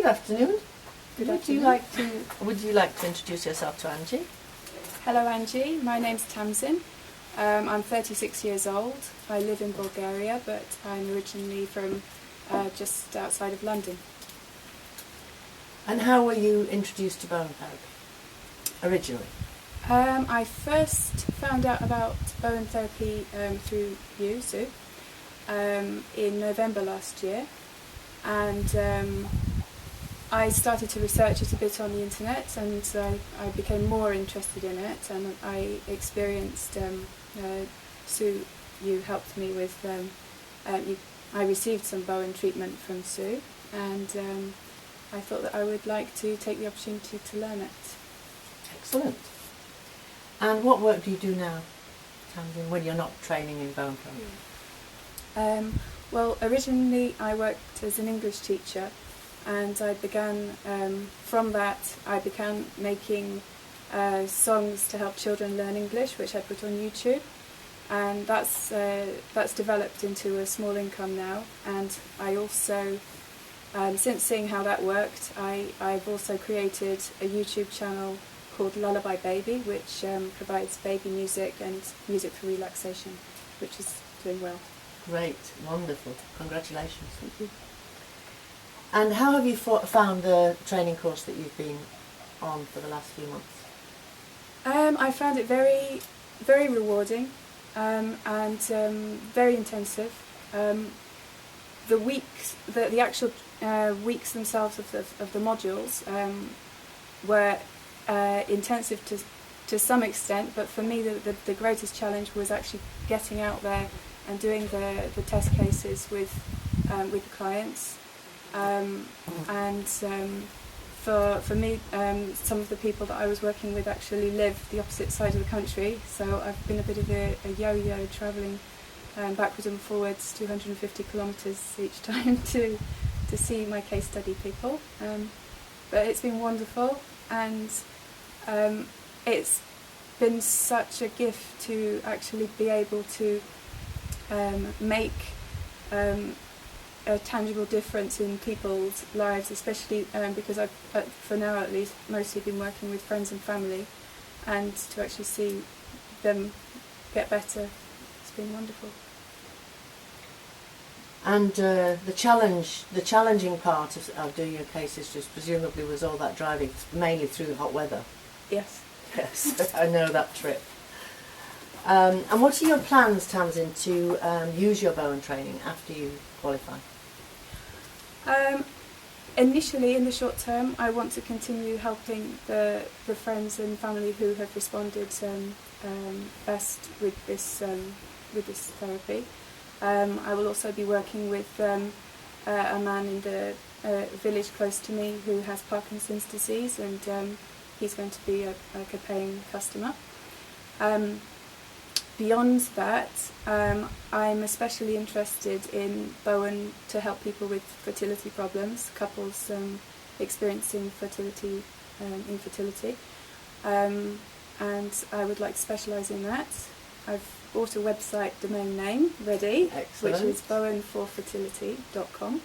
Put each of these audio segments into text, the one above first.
afternoon. Good Would afternoon. you like to introduce yourself to Angie? Hello Angie, my name's Tamsin. I'm 36 years old. I live in Bulgaria, but I'm originally from just outside of London. And how were you introduced to bone therapy originally? I first found out about bone therapy through you, Sue, in November last year, and I started to research it a bit on the internet, and I became more interested in it, and I experienced Sue. You helped me with. I received some Bowen treatment from Sue, and I thought that I would like to take the opportunity to learn it. Excellent. And what work do you do now, Tamsin, when you're not training in bone therapy? Well, originally I worked as an English teacher, and I began, from that, I began making songs to help children learn English, which I put on YouTube, and that's developed into a small income now. And I also, since seeing how that worked, I've also created a YouTube channel called Lullaby Baby, which provides baby music and music for relaxation, which is doing well. Great, wonderful, congratulations. Thank you. And how have you found the training course that you've been on for the last few months? I found it very, very rewarding and very intensive. The weeks, the actual weeks themselves of the modules were intensive to some extent, but for me the greatest challenge was actually getting out there and doing the test cases with the clients. For me, some of the people that I was working with actually live the opposite side of the country, so I've been a bit of a yo-yo, travelling backwards and forwards 250 kilometres each time to see my case study people. But it's been wonderful, and it's been such a gift to actually be able to make a tangible difference in people's lives, especially because I've, for now at least, mostly been working with friends and family, and to actually see them get better, it's been wonderful. And the challenging part of doing your cases just presumably was all that driving, mainly through the hot weather. Yes. Yes, I know that trip. And what are your plans, Tamsin, to use your Bowen training after you qualify? Initially, in the short term, I want to continue helping the friends and family who have responded best with this therapy. I will also be working with a man in the village close to me who has Parkinson's disease, and he's going to be a paying customer. Beyond that, I'm especially interested in Bowen to help people with fertility problems, couples experiencing infertility, and I would like to specialise in that. I've bought a website domain name ready. Excellent. Which is bowenforfertility.com,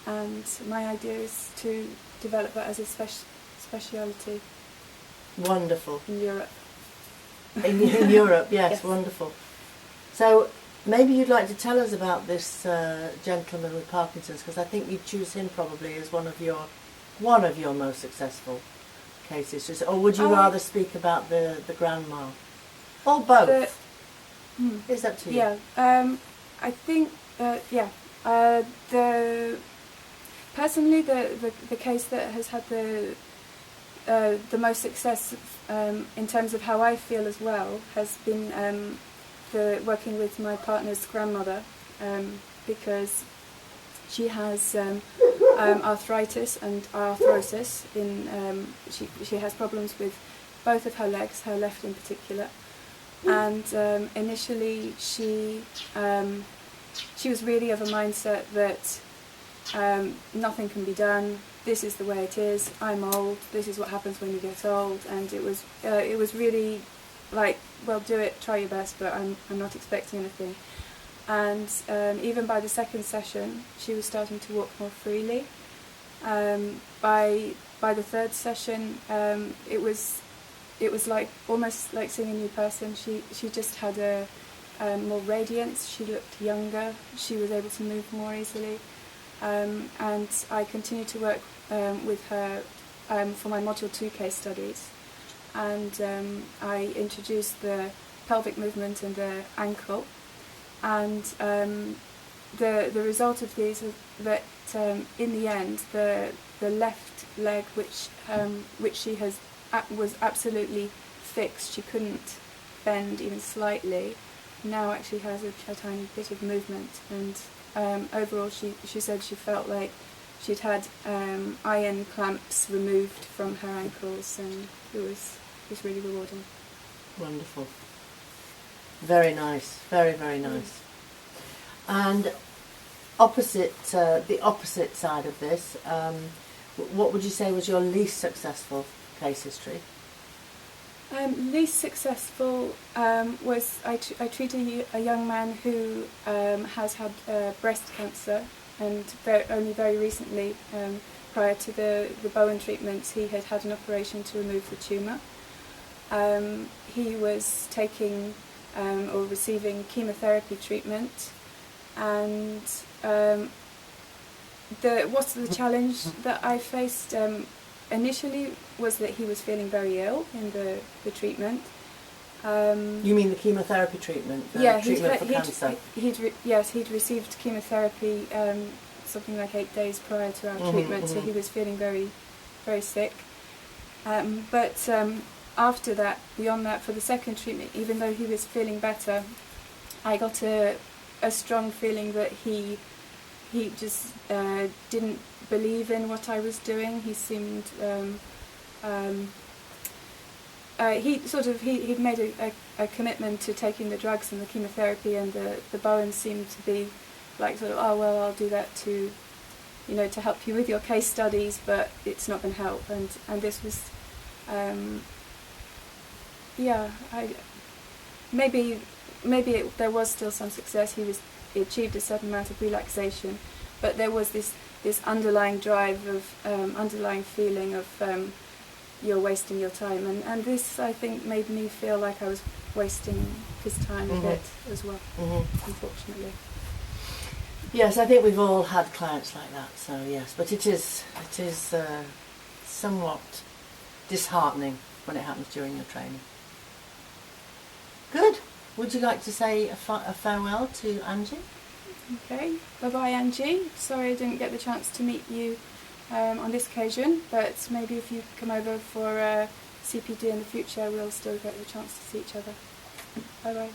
and my idea is to develop that as a speciality. Wonderful. In Europe. In Europe, yes, Yes. Wonderful. So maybe you'd like to tell us about this gentleman with Parkinson's, because I think you'd choose him probably as one of your most successful cases. Or would you rather speak about the grandma? Or both? It's up to you. Yeah, I think personally the case that has had the most success in terms of how I feel as well has been the working with my partner's grandmother, because she has arthritis and arthrosis. She has problems with both of her legs, her left in particular, and initially she was really of a mindset that nothing can be done. This is the way it is. I'm old. This is what happens when you get old. And it was really like, well, do it, try your best, but I'm not expecting anything. And even by the second session, she was starting to walk more freely, By the third session, it was like almost like seeing a new person. She just had a more radiance. She looked younger. She was able to move more easily, and I continued to work with her for my Module 2 case studies, and I introduced the pelvic movement and the ankle, and the result of these is that in the end the left leg, which she was absolutely fixed, she couldn't bend even slightly, now actually has a tiny bit of movement, and overall she said she felt like she'd had iron clamps removed from her ankles, and it was really rewarding. Wonderful. Very nice. Very, very nice. And the opposite side of this, what would you say was your least successful case history? Least successful was I treated a young man who has had breast cancer, and only very recently, prior to the Bowen treatments, he had had an operation to remove the tumour. He was taking or receiving chemotherapy treatment, and the challenge that I faced initially was that he was feeling very ill in the treatment. You mean the chemotherapy treatment? Treatment for cancer? He'd received chemotherapy something like 8 days prior to our treatment, so he was feeling very, very sick. But after that, beyond that, for the second treatment, even though he was feeling better, I got a strong feeling that he just didn't believe in what I was doing. He seemed he'd made a commitment to taking the drugs and the chemotherapy, and the Bowen seemed to be like sort of, oh well, I'll do that to help you with your case studies, but it's not going to help. And this was there was still some success. He achieved a certain amount of relaxation, but there was this underlying drive of underlying feeling of you're wasting your time, and this, I think, made me feel like I was wasting his time a bit as well, unfortunately. Yes, I think we've all had clients like that, so yes, but it is somewhat disheartening when it happens during your training. Good. Would you like to say a farewell to Angie? Okay, bye-bye Angie. Sorry I didn't get the chance to meet you on this occasion, but maybe if you come over for CPD in the future, we'll still get the chance to see each other. Bye-bye.